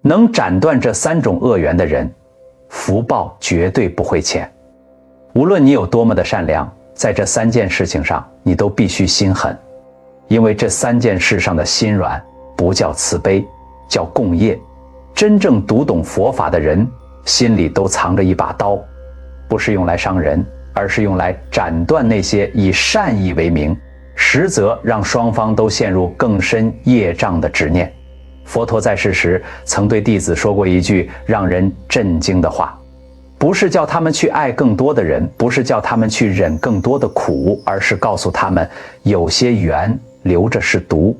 能斩断这3种恶缘的人，福报绝对不会浅。无论你有多么的善良，在这3件事情上，你都必须心狠，因为这3件事上的心软不叫慈悲，叫共业。真正读懂佛法的人，心里都藏着一把刀，不是用来伤人，而是用来斩断那些以善意为名，实则让双方都陷入更深业障的执念。佛陀在世时曾对弟子说过一句让人震惊的话，不是叫他们去爱更多的人，不是叫他们去忍更多的苦，而是告诉他们，有些缘留着是毒，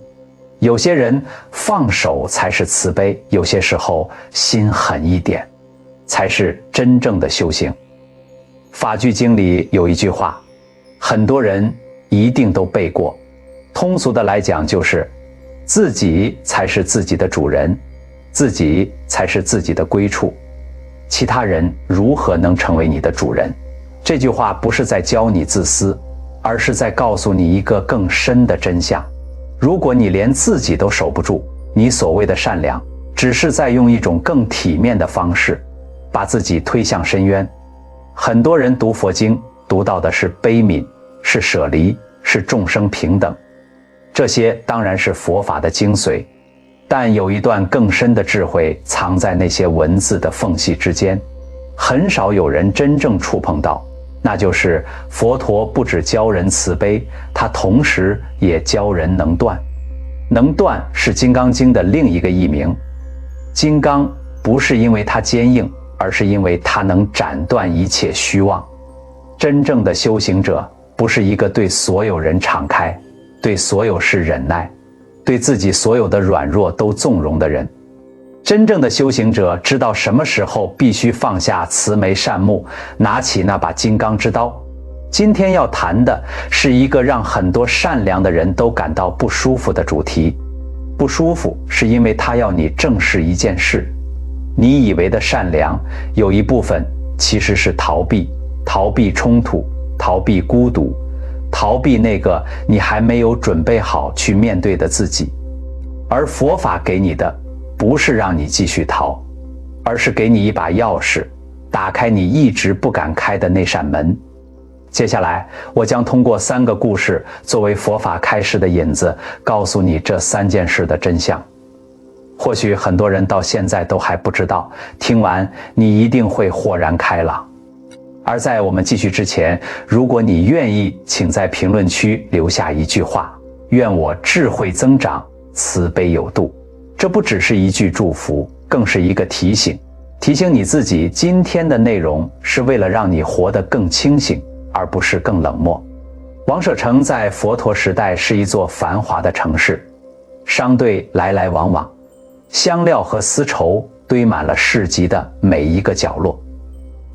有些人放手才是慈悲，有些时候心狠一点才是真正的修行。法句经里有一句话，很多人一定都背过，通俗的来讲就是自己才是自己的主人，自己才是自己的归处，其他人如何能成为你的主人？这句话不是在教你自私，而是在告诉你一个更深的真相。如果你连自己都守不住，你所谓的善良只是在用一种更体面的方式把自己推向深渊。很多人读佛经读到的是悲悯，是舍离，是众生平等，这些当然是佛法的精髓，但有一段更深的智慧藏在那些文字的缝隙之间，很少有人真正触碰到，那就是佛陀不只教人慈悲，他同时也教人能断。能断是《金刚经》的另一个译名，金刚不是因为它坚硬，而是因为它能斩断一切虚妄。真正的修行者不是一个对所有人敞开，对所有事忍耐，对自己所有的软弱都纵容的人。真正的修行者知道什么时候必须放下慈眉善目，拿起那把金刚之刀。今天要谈的是一个让很多善良的人都感到不舒服的主题。不舒服是因为他要你正视一件事，你以为的善良有一部分其实是逃避，逃避冲突，逃避孤独，逃避那个你还没有准备好去面对的自己。而佛法给你的不是让你继续逃，而是给你一把钥匙，打开你一直不敢开的那扇门。接下来我将通过3个故事作为佛法开示的引子，告诉你这3件事的真相。或许很多人到现在都还不知道，听完你一定会豁然开朗。而在我们继续之前，如果你愿意，请在评论区留下一句话：愿我智慧增长，慈悲有度。这不只是一句祝福，更是一个提醒，提醒你自己，今天的内容是为了让你活得更清醒，而不是更冷漠。王舍城在佛陀时代是一座繁华的城市，商队来来往往，香料和丝绸堆满了市集的每一个角落。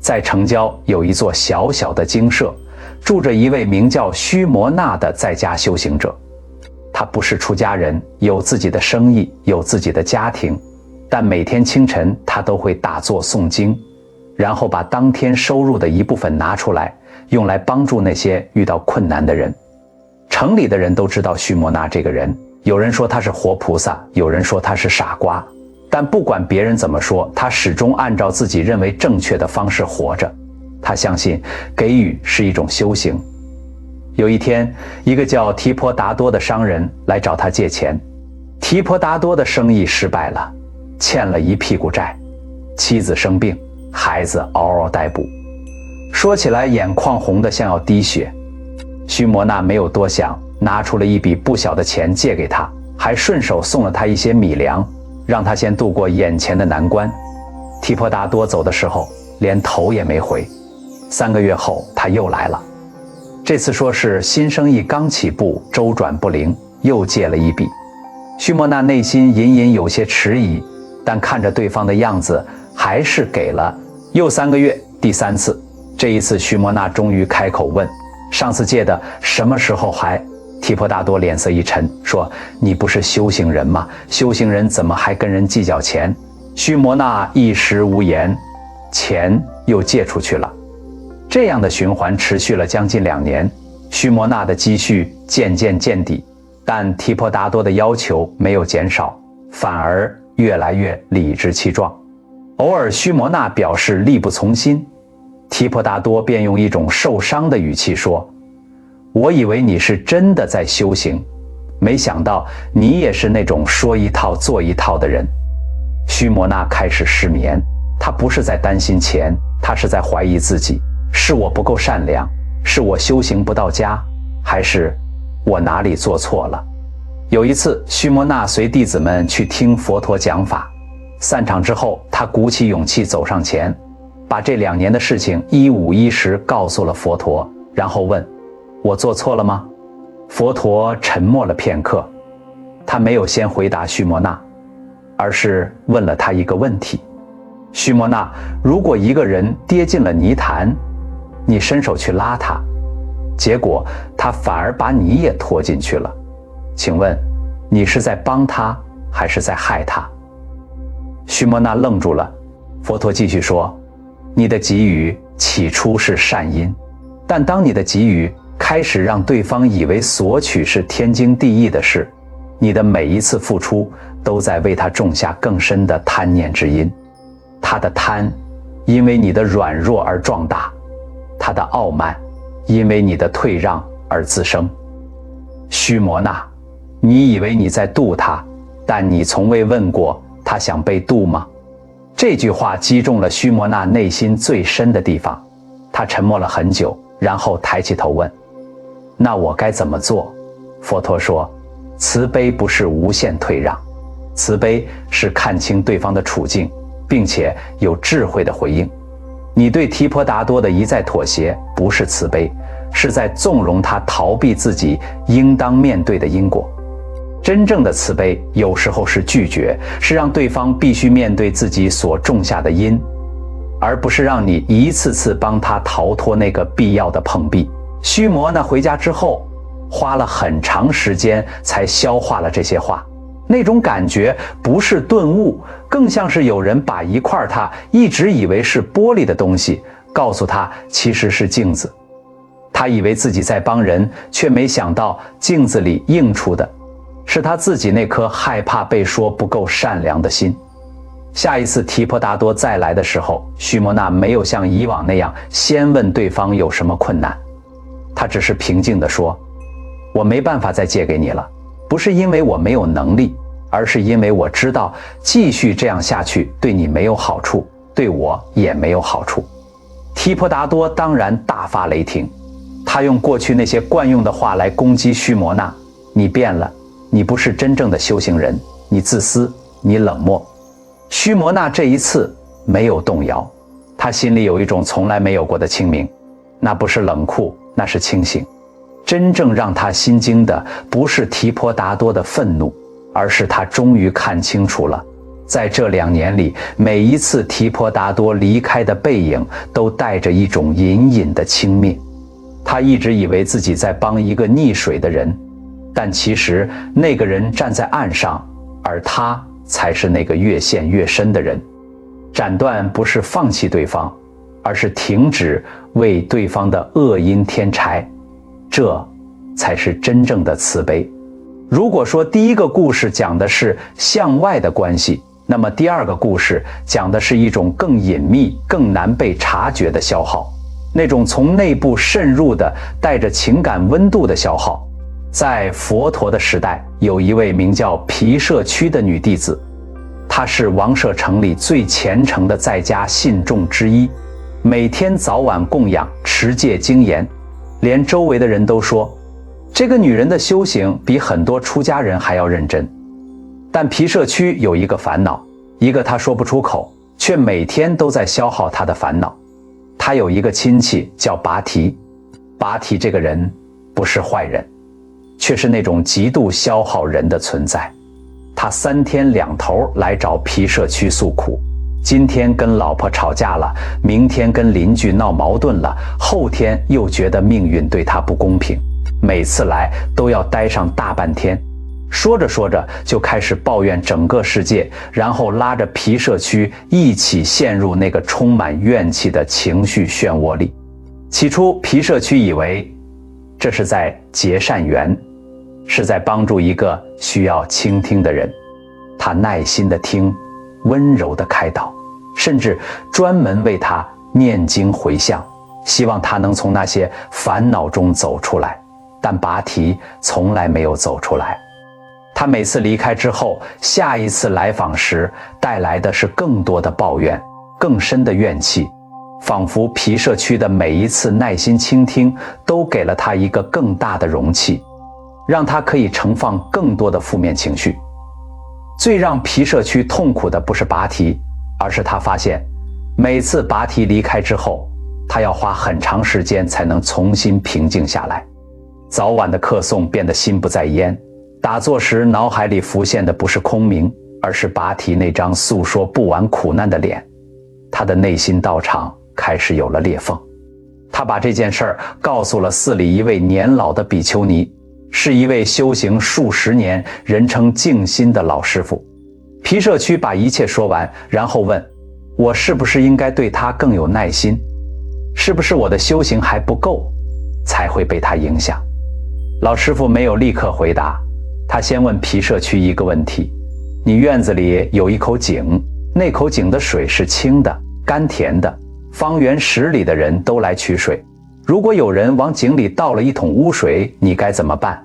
在城郊有一座小小的精舍，住着一位名叫须摩那的在家修行者。他不是出家人，有自己的生意，有自己的家庭，但每天清晨他都会打坐诵经，然后把当天收入的一部分拿出来，用来帮助那些遇到困难的人。城里的人都知道须摩那这个人，有人说他是活菩萨，有人说他是傻瓜，但不管别人怎么说，他始终按照自己认为正确的方式活着。他相信给予是一种修行。有一天，一个叫提婆达多的商人来找他借钱。提婆达多的生意失败了，欠了一屁股债，妻子生病，孩子嗷嗷待哺，说起来眼眶红得像要滴血。须摩那没有多想，拿出了一笔不小的钱借给他，还顺手送了他一些米粮，让他先度过眼前的难关。提婆达多走的时候连头也没回。3个月后他又来了，这次说是新生意刚起步，周转不灵，又借了一笔。须摩那内心隐隐有些迟疑，但看着对方的样子，还是给了。又3个月，第3次，这一次须摩那终于开口问：上次借的什么时候还？提婆达多脸色一沉，说：你不是修行人吗？修行人怎么还跟人计较钱？须摩那一时无言，钱又借出去了。这样的循环持续了将近2年，须摩那的积蓄渐渐见底，但提婆达多的要求没有减少，反而越来越理直气壮。偶尔须摩纳表示力不从心，提婆达多便用一种受伤的语气说：我以为你是真的在修行，没想到你也是那种说一套做一套的人。须摩纳开始失眠，他不是在担心钱，他是在怀疑自己，是我不够善良，是我修行不到家，还是我哪里做错了？有一次，须摩纳随弟子们去听佛陀讲法，散场之后，他鼓起勇气走上前，把这2年的事情一五一十告诉了佛陀，然后问：我做错了吗？佛陀沉默了片刻，他没有先回答须摩纳，而是问了他一个问题：须摩纳，如果一个人跌进了泥潭，你伸手去拉他，结果他反而把你也拖进去了，请问你是在帮他还是在害他？须摩纳愣住了。佛陀继续说：你的给予起初是善因，但当你的给予开始让对方以为索取是天经地义的事，你的每一次付出都在为他种下更深的贪念之因。他的贪因为你的软弱而壮大，他的傲慢因为你的退让而滋生。须摩纳，你以为你在度他，但你从未问过他想被度吗？这句话击中了须摩纳内心最深的地方，他沉默了很久，然后抬起头问：那我该怎么做？佛陀说：慈悲不是无限退让，慈悲是看清对方的处境，并且有智慧的回应。你对提婆达多的一再妥协不是慈悲，是在纵容他逃避自己应当面对的因果。真正的慈悲有时候是拒绝，是让对方必须面对自己所种下的因，而不是让你一次次帮他逃脱那个必要的碰壁。须摩纳回家之后花了很长时间才消化了这些话，那种感觉不是顿悟，更像是有人把一块他一直以为是玻璃的东西告诉他其实是镜子。他以为自己在帮人，却没想到镜子里映出的是他自己那颗害怕被说不够善良的心。下一次提婆达多再来的时候，须摩纳没有像以往那样先问对方有什么困难，他只是平静地说：我没办法再借给你了，不是因为我没有能力，而是因为我知道继续这样下去对你没有好处，对我也没有好处。提婆达多当然大发雷霆，他用过去那些惯用的话来攻击须摩纳：你变了，你不是真正的修行人，你自私，你冷漠。须摩纳这一次没有动摇，他心里有一种从来没有过的清明，那不是冷酷，那是清醒。真正让他心惊的不是提婆达多的愤怒，而是他终于看清楚了，在这2年里，每一次提婆达多离开的背影都带着一种隐隐的轻蔑。他一直以为自己在帮一个溺水的人，但其实那个人站在岸上，而他才是那个越陷越深的人。斩断不是放弃对方，而是停止为对方的恶因添柴，这才是真正的慈悲。如果说第一个故事讲的是向外的关系，那么第2个故事讲的是一种更隐秘、更难被察觉的消耗，那种从内部渗入的带着情感温度的消耗。在佛陀的时代，有一位名叫毗舍屈的女弟子，她是王舍城里最虔诚的在家信众之一，每天早晚供养，持戒精严，连周围的人都说这个女人的修行比很多出家人还要认真。但毗舍屈有一个烦恼，一个她说不出口，却每天都在消耗她的烦恼。她有一个亲戚叫拔提，拔提这个人不是坏人，却是那种极度消耗人的存在。他3天2头来找毗舍屈诉苦，今天跟老婆吵架了，明天跟邻居闹矛盾了，后天又觉得命运对他不公平，每次来都要待上大半天，说着说着就开始抱怨整个世界，然后拉着毗舍屈一起陷入那个充满怨气的情绪漩涡里。起初毗舍屈以为这是在结善缘，是在帮助一个需要倾听的人。他耐心地听，温柔地开导，甚至专门为他念经回向，希望他能从那些烦恼中走出来。但拔提从来没有走出来。他每次离开之后，下一次来访时带来的是更多的抱怨，更深的怨气，仿佛皮社区的每一次耐心倾听都给了他一个更大的容器，让他可以盛放更多的负面情绪。最让皮社区痛苦的不是拔提，而是他发现每次拔提离开之后，他要花很长时间才能重新平静下来。早晚的课诵变得心不在焉，打坐时脑海里浮现的不是空明，而是拔提那张诉说不完苦难的脸。他的内心道场开始有了裂缝。他把这件事儿告诉了寺里一位年老的比丘尼，是一位修行数十年、人称静心的老师傅。皮社区把一切说完，然后问：我是不是应该对他更有耐心？是不是我的修行还不够，才会被他影响？老师傅没有立刻回答，他先问皮社区一个问题：你院子里有一口井，那口井的水是清的、甘甜的，方圆10里的人都来取水。如果有人往井里倒了一桶污水，你该怎么办？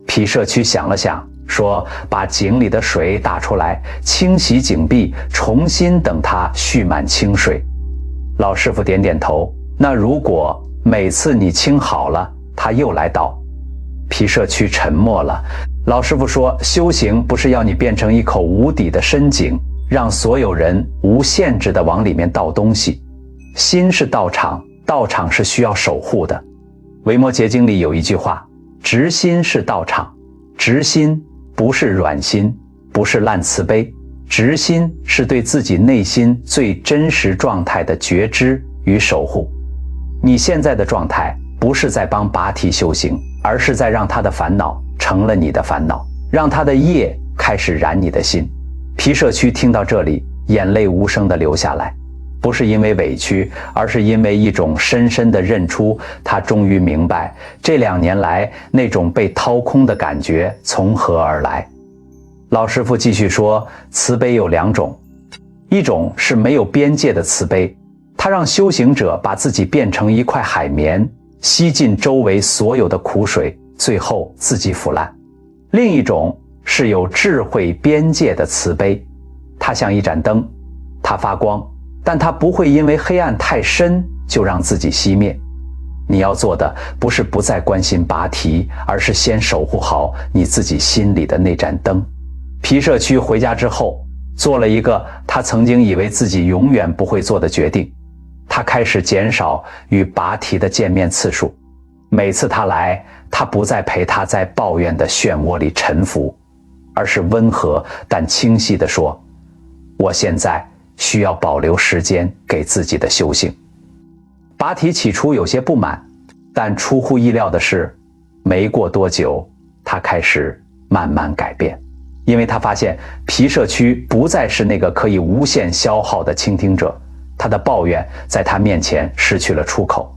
皮社区想了想，说：把井里的水打出来，清洗井壁，重新等它蓄满清水。老师傅点点头，那如果每次你清好了，他又来倒？皮社区沉默了。老师傅说，修行不是要你变成一口无底的深井，让所有人无限制地往里面倒东西。心是道场，道场是需要守护的。维摩诘经里有一句话：直心是道场。直心不是软心，不是烂慈悲，直心是对自己内心最真实状态的觉知与守护。你现在的状态不是在帮拔提修行，而是在让他的烦恼成了你的烦恼，让他的业开始染你的心。皮社区听到这里，眼泪无声地流下来，不是因为委屈，而是因为一种深深的认出，他终于明白这2年来那种被掏空的感觉从何而来。老师傅继续说，慈悲有2种，一种是没有边界的慈悲，它让修行者把自己变成一块海绵，吸进周围所有的苦水，最后自己腐烂。另一种是有智慧边界的慈悲，它像一盏灯，它发光，但它不会因为黑暗太深就让自己熄灭。你要做的不是不再关心拔提，而是先守护好你自己心里的那盏灯。皮社区回家之后，做了一个他曾经以为自己永远不会做的决定。他开始减少与拔提的见面次数，每次他来，他不再陪他在抱怨的漩涡里沉浮，而是温和但清晰地说：我现在需要保留时间给自己的修行。拔提起初有些不满，但出乎意料的是，没过多久，他开始慢慢改变，因为他发现皮社区不再是那个可以无限消耗的倾听者，他的抱怨在他面前失去了出口，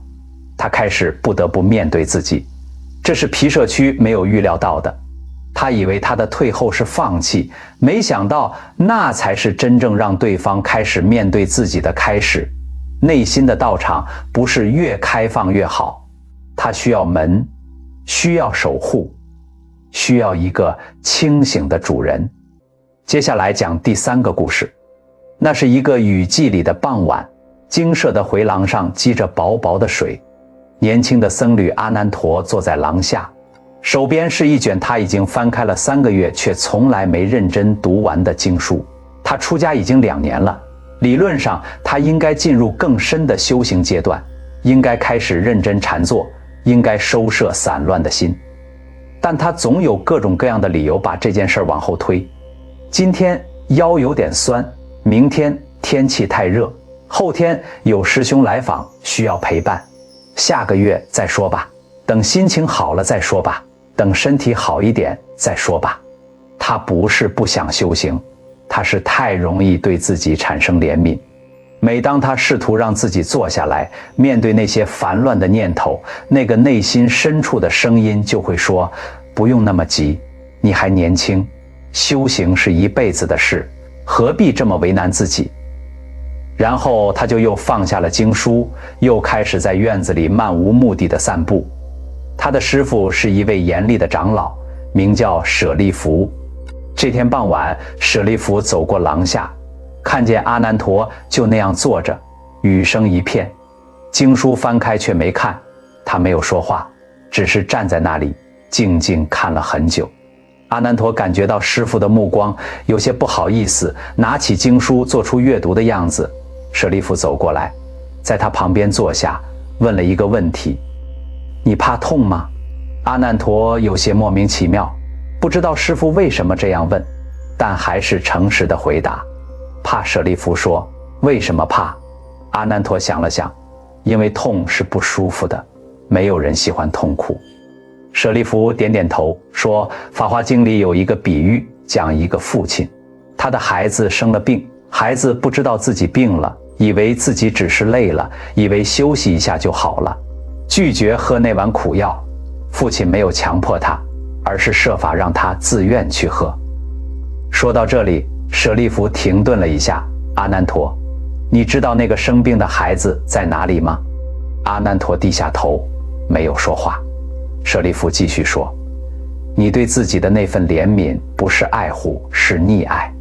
他开始不得不面对自己，这是皮社区没有预料到的。他以为他的退后是放弃，没想到那才是真正让对方开始面对自己的开始。内心的道场不是越开放越好，它需要门，需要守护，需要一个清醒的主人。接下来讲第3个故事。那是一个雨季里的傍晚，精舍的回廊上积着薄薄的水，年轻的僧侣阿难陀坐在廊下，手边是一卷他已经翻开了3个月却从来没认真读完的经书。他出家已经2年了，理论上他应该进入更深的修行阶段，应该开始认真禅坐，应该收摄散乱的心，但他总有各种各样的理由把这件事往后推。今天腰有点酸，明天天气太热，后天有师兄来访需要陪伴，下个月再说吧，等心情好了再说吧，等身体好一点再说吧。他不是不想修行，他是太容易对自己产生怜悯。每当他试图让自己坐下来，面对那些烦乱的念头，那个内心深处的声音就会说：不用那么急，你还年轻，修行是一辈子的事，何必这么为难自己？然后他就又放下了经书，又开始在院子里漫无目的的散步。他的师父是一位严厉的长老，名叫舍利弗。这天傍晚，舍利弗走过廊下，看见阿难陀就那样坐着，雨声一片，经书翻开却没看，他没有说话，只是站在那里静静看了很久。阿难陀感觉到师父的目光，有些不好意思，拿起经书做出阅读的样子。舍利弗走过来，在他旁边坐下，问了一个问题：你怕痛吗？阿难陀有些莫名其妙，不知道师父为什么这样问，但还是诚实的回答：怕。舍利弗说：为什么怕？阿难陀想了想，因为痛是不舒服的，没有人喜欢痛苦。舍利弗点点头说：法华经里有一个比喻，讲一个父亲，他的孩子生了病，孩子不知道自己病了，以为自己只是累了，以为休息一下就好了，拒绝喝那碗苦药。父亲没有强迫他，而是设法让他自愿去喝。说到这里，舍利弗停顿了一下：阿难陀，你知道那个生病的孩子在哪里吗？阿难陀低下头，没有说话。舍利弗继续说：你对自己的那份怜悯不是爱护，是溺爱。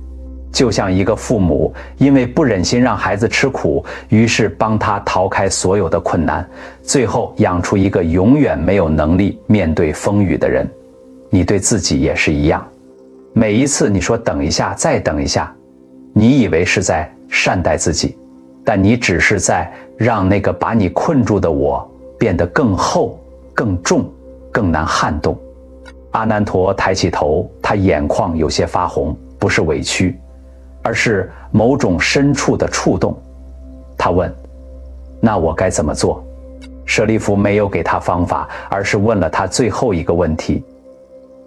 就像一个父母因为不忍心让孩子吃苦，于是帮他逃开所有的困难，最后养出一个永远没有能力面对风雨的人。你对自己也是一样，每一次你说等一下，再等一下，你以为是在善待自己，但你只是在让那个把你困住的我变得更厚、更重、更难撼动。阿难陀抬起头，他眼眶有些发红，不是委屈，而是某种深处的触动。他问：那我该怎么做？舍利弗没有给他方法，而是问了他最后一个问题：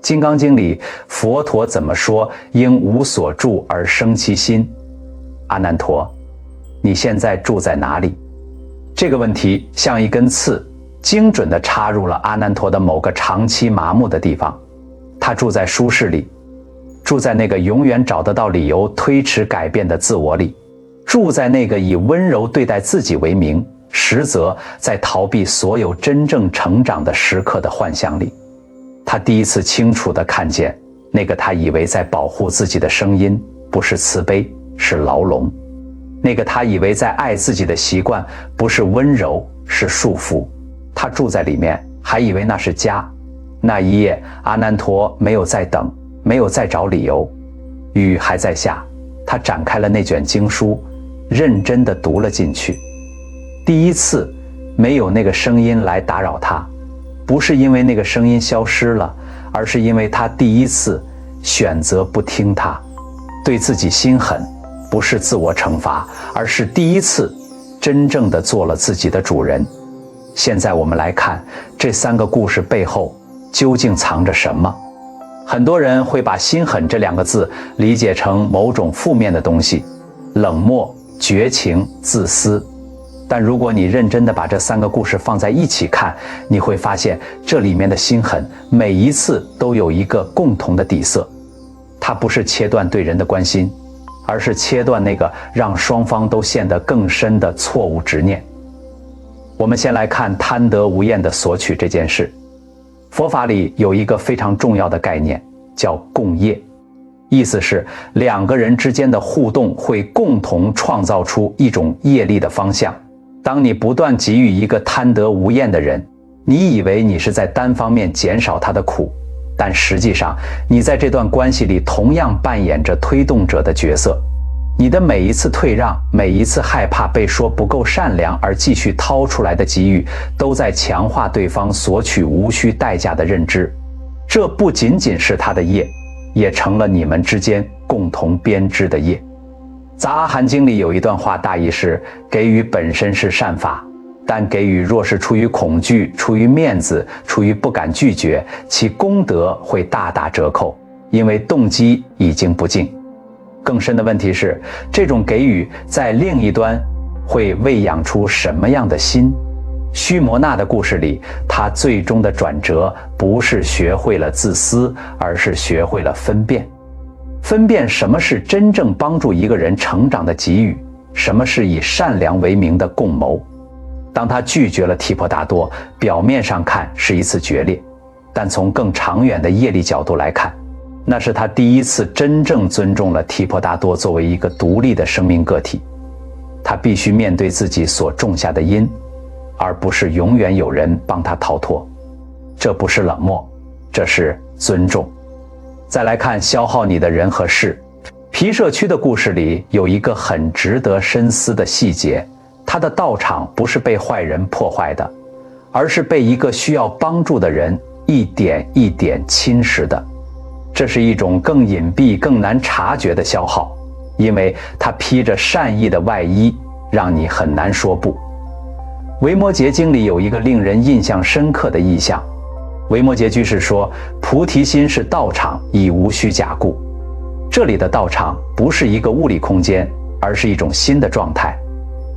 金刚经里佛陀怎么说应无所住而生其心？阿难陀，你现在住在哪里？这个问题像一根刺，精准地插入了阿难陀的某个长期麻木的地方。他住在舒适里，住在那个永远找得到理由推迟改变的自我里，住在那个以温柔对待自己为名，实则在逃避所有真正成长的时刻的幻象里。他第一次清楚地看见，那个他以为在保护自己的声音，不是慈悲，是牢笼；那个他以为在爱自己的习惯，不是温柔，是束缚。他住在里面，还以为那是家。那一夜，阿难陀没有再等，没有再找理由。雨还在下，他展开了那卷经书，认真地读了进去。第一次，没有那个声音来打扰他，不是因为那个声音消失了，而是因为他第一次选择不听他，对自己心狠，不是自我惩罚，而是第一次真正地做了自己的主人。现在我们来看这三个故事背后究竟藏着什么。很多人会把心狠这两个字理解成某种负面的东西，冷漠、绝情、自私。但如果你认真地把这三个故事放在一起看，你会发现这里面的心狠每一次都有一个共同的底色，它不是切断对人的关心，而是切断那个让双方都陷得更深的错误执念。我们先来看贪得无厌的索取这件事。佛法里有一个非常重要的概念，叫共业，意思是两个人之间的互动会共同创造出一种业力的方向。当你不断给予一个贪得无厌的人，你以为你是在单方面减少他的苦，但实际上你在这段关系里同样扮演着推动者的角色。你的每一次退让，每一次害怕被说不够善良而继续掏出来的给予，都在强化对方索取无需代价的认知。这不仅仅是他的业，也成了你们之间共同编织的业。杂阿含经里有一段话，大意是：给予本身是善法，但给予若是出于恐惧、出于面子、出于不敢拒绝，其功德会大打折扣，因为动机已经不净。更深的问题是，这种给予在另一端会喂养出什么样的心？须摩那的故事里，他最终的转折不是学会了自私，而是学会了分辨。分辨什么是真正帮助一个人成长的给予，什么是以善良为名的共谋。当他拒绝了提婆达多，表面上看是一次决裂，但从更长远的业力角度来看，那是他第一次真正尊重了提婆达多作为一个独立的生命个体。他必须面对自己所种下的因，而不是永远有人帮他逃脱。这不是冷漠，这是尊重。再来看消耗你的人和事。皮社区的故事里有一个很值得深思的细节，他的道场不是被坏人破坏的，而是被一个需要帮助的人一点一点侵蚀的。这是一种更隐蔽、更难察觉的消耗，因为它披着善意的外衣，让你很难说不。维摩诘经里有一个令人印象深刻的意象，维摩诘居士说，菩提心是道场，亦无虚假故。这里的道场不是一个物理空间，而是一种心的状态，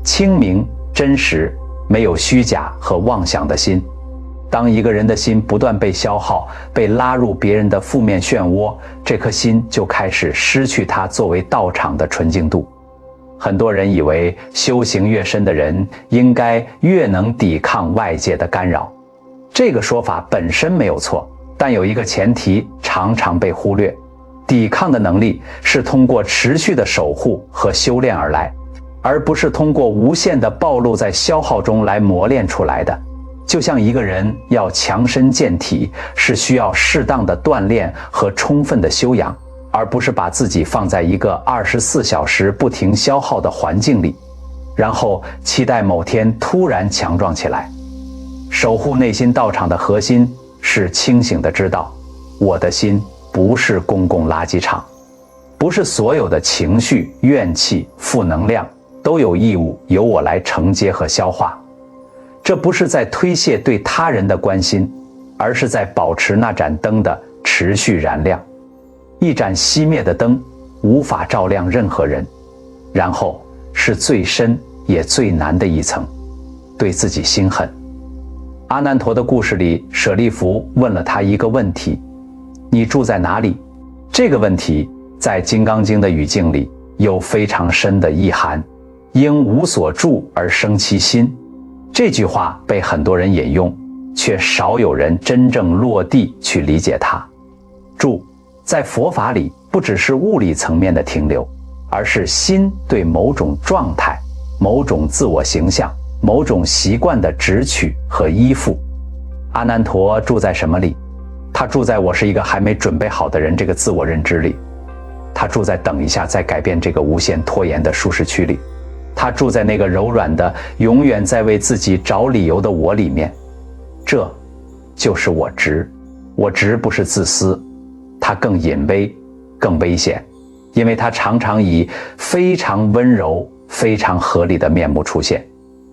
清明、真实，没有虚假和妄想的心。当一个人的心不断被消耗，被拉入别人的负面漩涡，这颗心就开始失去它作为道场的纯净度。很多人以为修行越深的人应该越能抵抗外界的干扰，这个说法本身没有错，但有一个前提常常被忽略，抵抗的能力是通过持续的守护和修炼而来，而不是通过无限的暴露在消耗中来磨练出来的。就像一个人要强身健体，是需要适当的锻炼和充分的修养，而不是把自己放在一个24小时不停消耗的环境里，然后期待某天突然强壮起来。守护内心道场的核心是清醒的知道，我的心不是公共垃圾场，不是所有的情绪、怨气、负能量都有义务由我来承接和消化。这不是在推卸对他人的关心，而是在保持那盏灯的持续燃亮。一盏熄灭的灯无法照亮任何人。然后是最深也最难的一层，对自己心狠。阿难陀的故事里，舍利弗问了他一个问题：你住在哪里？这个问题在《金刚经》的语境里有非常深的意涵，因无所住而生其心。这句话被很多人引用，却少有人真正落地去理解它。住在佛法里不只是物理层面的停留，而是心对某种状态、某种自我形象、某种习惯的执取和依附。阿难陀住在什么里？他住在我是一个还没准备好的人这个自我认知里，他住在等一下再改变这个无限拖延的舒适区里，他住在那个柔软的永远在为自己找理由的我里面。这就是我执。我执不是自私，它更隐微更危险，因为它常常以非常温柔非常合理的面目出现。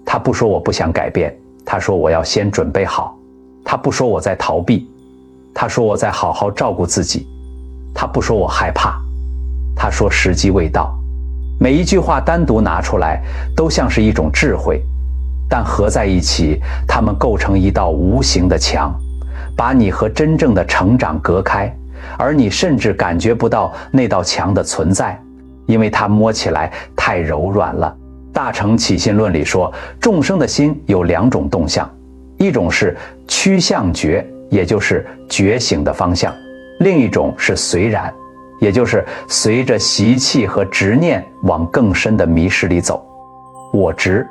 他不说我不想改变，他说我要先准备好。他不说我在逃避，他说我在好好照顾自己。他不说我害怕，他说时机未到。每一句话单独拿出来都像是一种智慧，但合在一起，它们构成一道无形的墙，把你和真正的成长隔开，而你甚至感觉不到那道墙的存在，因为它摸起来太柔软了。大乘起信论里说，众生的心有两种动向，一种是趋向觉，也就是觉醒的方向；另一种是随染，也就是随着习气和执念往更深的迷失里走。我执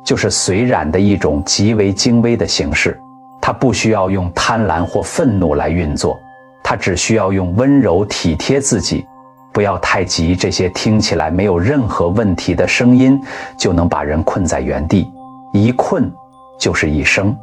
就是随染的一种极为精微的形式，它不需要用贪婪或愤怒来运作，它只需要用温柔体贴自己。不要太急，这些听起来没有任何问题的声音就能把人困在原地，一困就是一生。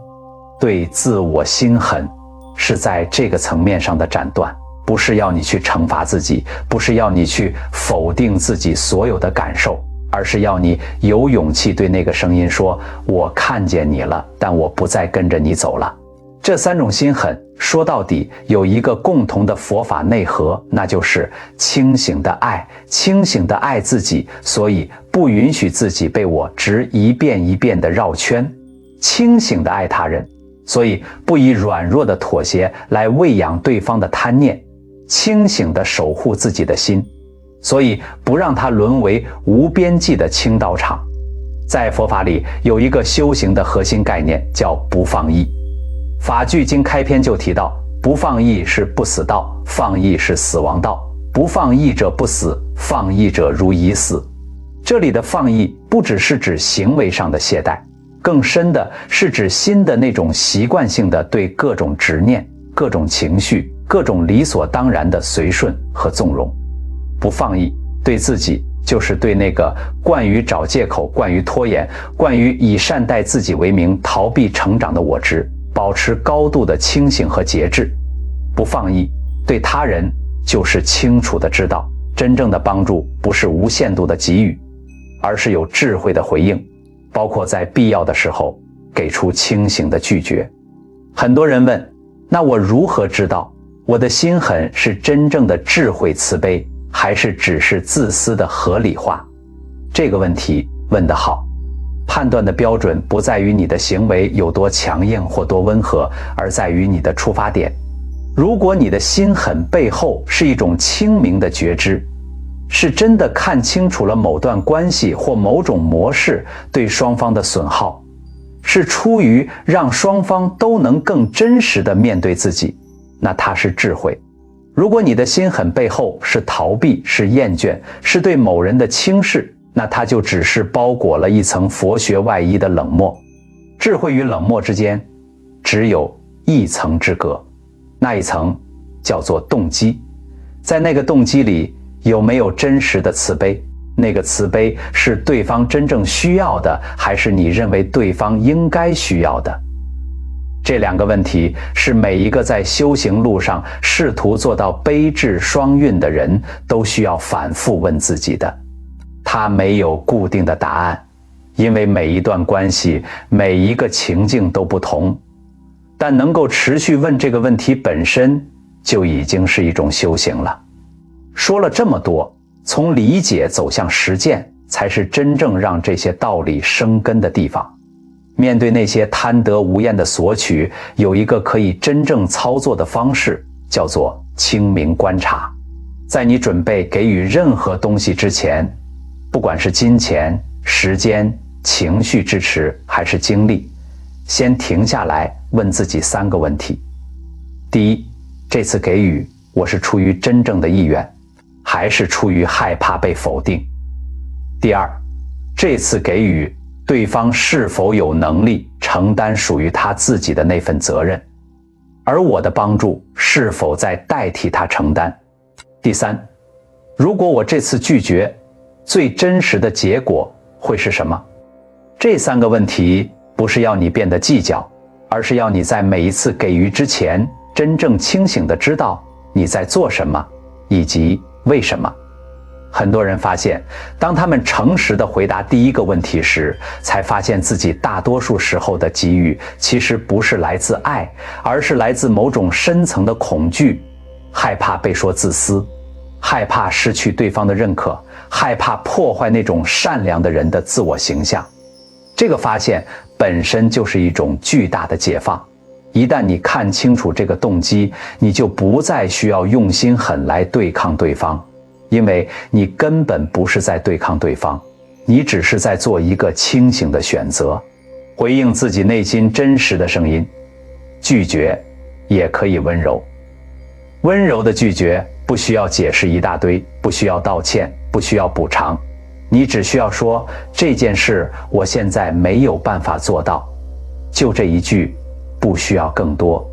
对自我心狠是在这个层面上的斩断，不是要你去惩罚自己，不是要你去否定自己所有的感受，而是要你有勇气对那个声音说，我看见你了，但我不再跟着你走了。这三种心狠说到底有一个共同的佛法内核，那就是清醒的爱，清醒的爱自己，所以不允许自己被我执一遍一遍的绕圈；清醒的爱他人，所以不以软弱的妥协来喂养对方的贪念；清醒地守护自己的心，所以不让它沦为无边际的倾倒场。在佛法里有一个修行的核心概念，叫不放逸。法句经开篇就提到，不放逸是不死道，放逸是死亡道。不放逸者不死，放逸者如已死。这里的放逸不只是指行为上的懈怠，更深的是指心的那种习惯性的对各种执念、各种情绪、各种理所当然的随顺和纵容。不放逸对自己就是对那个惯于找借口、惯于拖延、惯于以善待自己为名逃避成长的我执，保持高度的清醒和节制。不放逸对他人就是清楚的知道，真正的帮助不是无限度的给予，而是有智慧的回应，包括在必要的时候给出清醒的拒绝。很多人问，那我如何知道我的心狠是真正的智慧慈悲，还是只是自私的合理化？这个问题问得好。判断的标准不在于你的行为有多强硬或多温和，而在于你的出发点。如果你的心狠背后是一种清明的觉知，是真的看清楚了某段关系或某种模式对双方的损耗，是出于让双方都能更真实地面对自己，那它是智慧。如果你的心狠背后是逃避、是厌倦、是对某人的轻视，那它就只是包裹了一层佛学外衣的冷漠。智慧与冷漠之间只有一层之隔，那一层叫做动机。在那个动机里有没有真实的慈悲？那个慈悲是对方真正需要的，还是你认为对方应该需要的？这两个问题是每一个在修行路上试图做到悲智双运的人都需要反复问自己的。它没有固定的答案，因为每一段关系、每一个情境都不同。但能够持续问这个问题本身就已经是一种修行了。说了这么多，从理解走向实践才是真正让这些道理生根的地方。面对那些贪得无厌的索取，有一个可以真正操作的方式，叫做清明观察。在你准备给予任何东西之前，不管是金钱、时间、情绪支持还是精力，先停下来问自己3个问题。第一，这次给予我是出于真正的意愿，还是出于害怕被否定？第二，这次给予对方是否有能力承担属于他自己的那份责任，而我的帮助是否在代替他承担？第三，如果我这次拒绝，最真实的结果会是什么？这3个问题不是要你变得计较，而是要你在每一次给予之前真正清醒地知道你在做什么以及为什么。很多人发现，当他们诚实地回答第一个问题时，才发现自己大多数时候的给予其实不是来自爱，而是来自某种深层的恐惧，害怕被说自私，害怕失去对方的认可，害怕破坏那种善良的人的自我形象。这个发现本身就是一种巨大的解放。一旦你看清楚这个动机，你就不再需要用心狠来对抗对方，因为你根本不是在对抗对方，你只是在做一个清醒的选择，回应自己内心真实的声音。拒绝也可以温柔，温柔的拒绝不需要解释一大堆，不需要道歉，不需要补偿，你只需要说，这件事我现在没有办法做到，就这一句，不需要更多。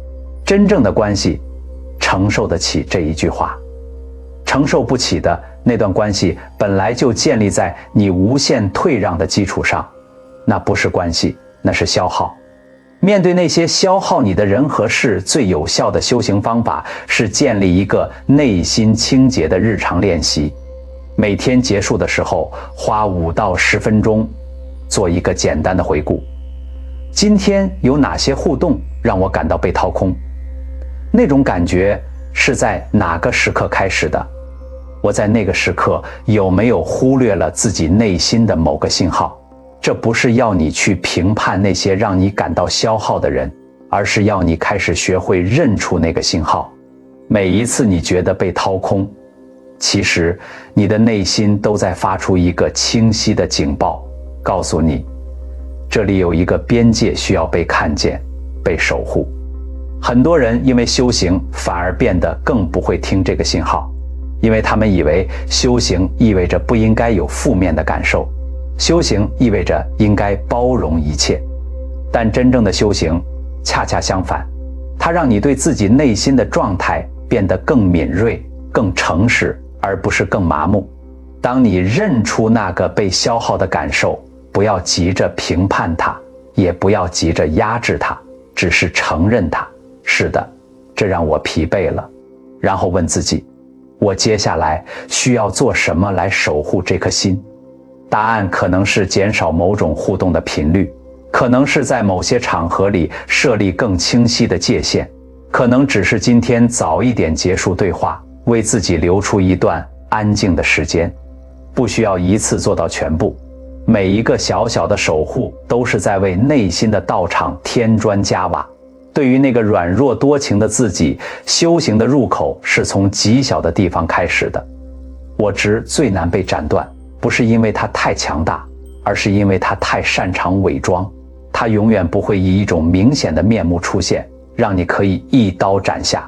真正的关系承受得起这一句话，承受不起的那段关系本来就建立在你无限退让的基础上，那不是关系，那是消耗。面对那些消耗你的人和事，最有效的修行方法是建立一个内心清洁的日常练习。每天结束的时候，花5到10分钟做一个简单的回顾。今天有哪些互动让我感到被掏空？那种感觉是在哪个时刻开始的？我在那个时刻有没有忽略了自己内心的某个信号？这不是要你去评判那些让你感到消耗的人，而是要你开始学会认出那个信号。每一次你觉得被掏空，其实你的内心都在发出一个清晰的警报，告诉你，这里有一个边界需要被看见、被守护。很多人因为修行反而变得更不会听这个信号，因为他们以为修行意味着不应该有负面的感受，修行意味着应该包容一切。但真正的修行恰恰相反，它让你对自己内心的状态变得更敏锐、更诚实，而不是更麻木。当你认出那个被消耗的感受，不要急着评判它，也不要急着压制它，只是承认它。是的，这让我疲惫了。然后问自己，我接下来需要做什么来守护这颗心？答案可能是减少某种互动的频率，可能是在某些场合里设立更清晰的界限，可能只是今天早一点结束对话，为自己留出一段安静的时间。不需要一次做到全部，每一个小小的守护都是在为内心的道场添砖加瓦。对于那个软弱多情的自己，修行的入口是从极小的地方开始的。我执最难被斩断，不是因为它太强大，而是因为它太擅长伪装。它永远不会以一种明显的面目出现，让你可以一刀斩下。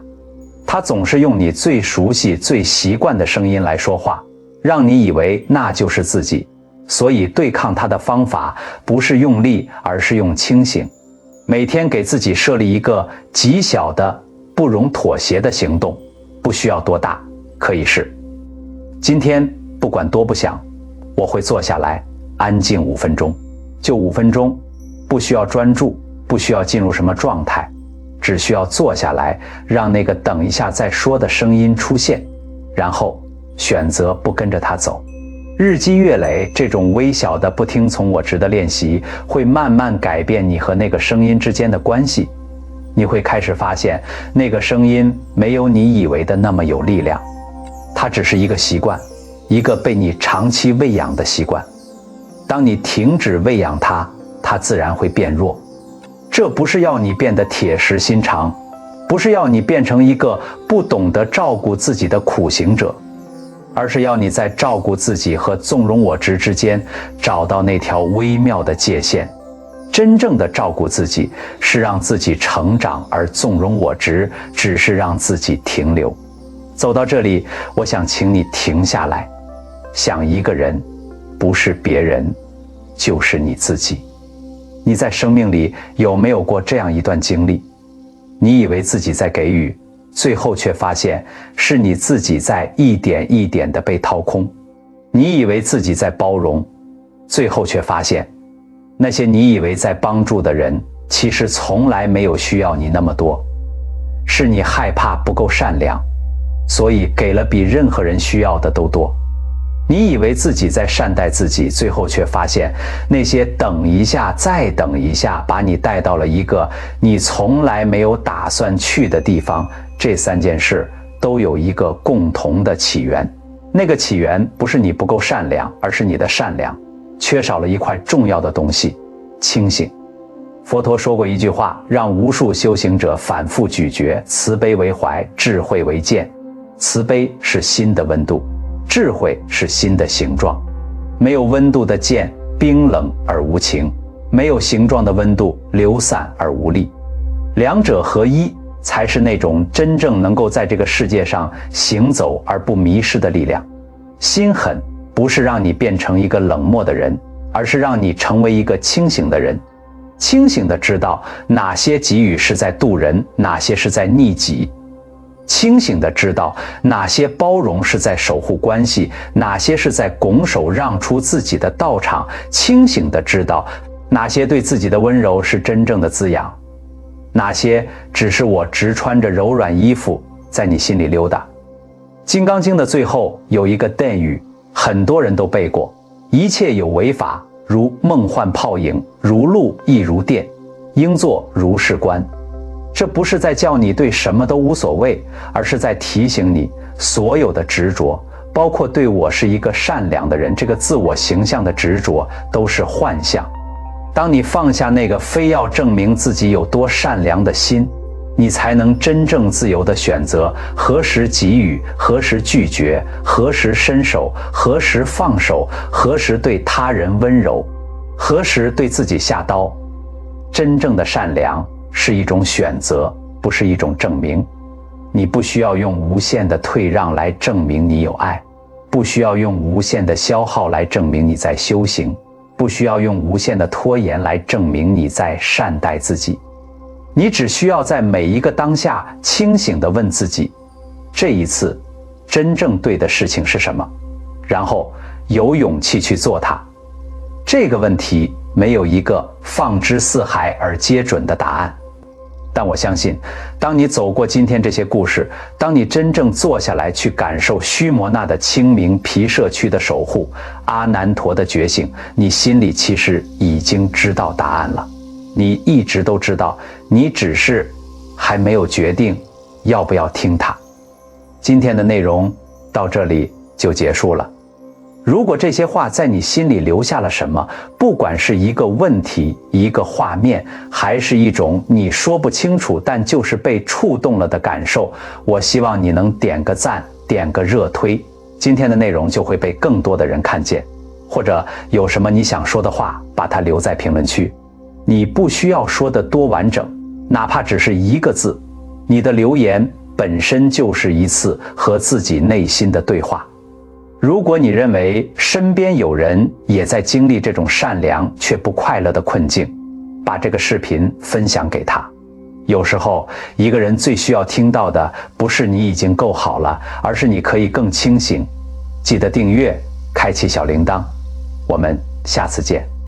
它总是用你最熟悉、最习惯的声音来说话，让你以为那就是自己。所以对抗它的方法不是用力，而是用清醒。每天给自己设立一个极小的、不容妥协的行动，不需要多大，可以是：今天不管多不想，我会坐下来安静5分钟，就5分钟，不需要专注，不需要进入什么状态，只需要坐下来，让那个等一下再说的声音出现，然后选择不跟着它走。日积月累，这种微小的不听从我执的练习会慢慢改变你和那个声音之间的关系。你会开始发现，那个声音没有你以为的那么有力量，它只是一个习惯，一个被你长期喂养的习惯。当你停止喂养它，它自然会变弱。这不是要你变得铁石心肠，不是要你变成一个不懂得照顾自己的苦行者，而是要你在照顾自己和纵容我执之间找到那条微妙的界限。真正的照顾自己是让自己成长，而纵容我执只是让自己停留。走到这里，我想请你停下来，想一个人，不是别人，就是你自己。你在生命里有没有过这样一段经历？你以为自己在给予，最后却发现是你自己在一点一点地被掏空。你以为自己在包容，最后却发现那些你以为在帮助的人，其实从来没有需要你那么多。是你害怕不够善良，所以给了比任何人需要的都多。你以为自己在善待自己，最后却发现那些等一下再等一下把你带到了一个你从来没有打算去的地方。这3件事都有一个共同的起源，那个起源不是你不够善良，而是你的善良缺少了一块重要的东西——清醒。佛陀说过一句话，让无数修行者反复咀嚼：慈悲为怀，智慧为剑。慈悲是心的温度，智慧是心的形状。没有温度的剑冰冷而无情，没有形状的温度流散而无力。两者合一，才是那种真正能够在这个世界上行走而不迷失的力量。心狠不是让你变成一个冷漠的人，而是让你成为一个清醒的人。清醒地知道哪些给予是在渡人，哪些是在逆己。清醒地知道哪些包容是在守护关系，哪些是在拱手让出自己的道场。清醒地知道哪些对自己的温柔是真正的滋养，哪些只是我直穿着柔软衣服在你心里溜达。金刚经的最后有一个谶语，很多人都背过：一切有为法，如梦幻泡影，如露亦如电，应作如是观。这不是在叫你对什么都无所谓，而是在提醒你，所有的执着，包括对我是一个善良的人这个自我形象的执着，都是幻象。当你放下那个非要证明自己有多善良的心，你才能真正自由地选择何时给予，何时拒绝，何时伸手，何时放手，何时对他人温柔，何时对自己下刀。真正的善良是一种选择，不是一种证明。你不需要用无限的退让来证明你有爱，不需要用无限的消耗来证明你在修行，不需要用无限的拖延来证明你在善待自己。你只需要在每一个当下清醒地问自己，这一次真正对的事情是什么，然后有勇气去做它。这个问题没有一个放之四海而皆准的答案，但我相信，当你走过今天这些故事，当你真正坐下来去感受须摩那的清明、毗舍区的守护、阿难陀的觉醒，你心里其实已经知道答案了。你一直都知道，你只是还没有决定要不要听它。今天的内容到这里就结束了。如果这些话在你心里留下了什么，不管是一个问题、一个画面，还是一种你说不清楚但就是被触动了的感受，我希望你能点个赞，点个热推，今天的内容就会被更多的人看见。或者有什么你想说的话，把它留在评论区。你不需要说得多完整，哪怕只是一个字，你的留言本身就是一次和自己内心的对话。如果你认为身边有人也在经历这种善良却不快乐的困境，把这个视频分享给他。有时候，一个人最需要听到的不是你已经够好了，而是你可以更清醒。记得订阅，开启小铃铛，我们下次见。